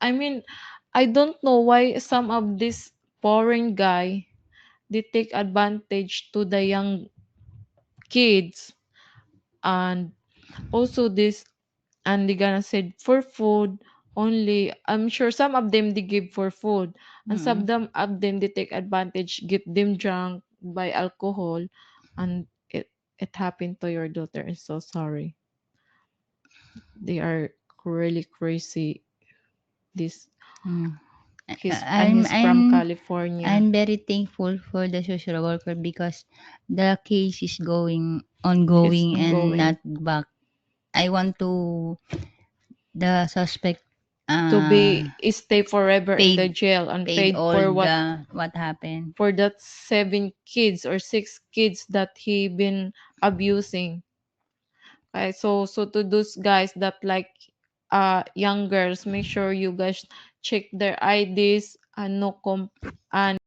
I mean, I don't know why some of this foreign guy they take advantage to the young kids, and also this, and they gonna say for food only. I'm sure some of them they give for food, and some Mm. of them they take advantage, get them drunk by alcohol, and it happened to your daughter. I'm so sorry. They are really crazy. This Mm. he's from California. I'm very thankful for the social worker because the case is It's ongoing and ongoing not back. I want to the suspect to uh be stay forever in the paid jail and paid paid all for what happened. for that 7 kids or 6 kids that he been abusing. So to those guys that like young girls, make sure you guys check their IDs and no and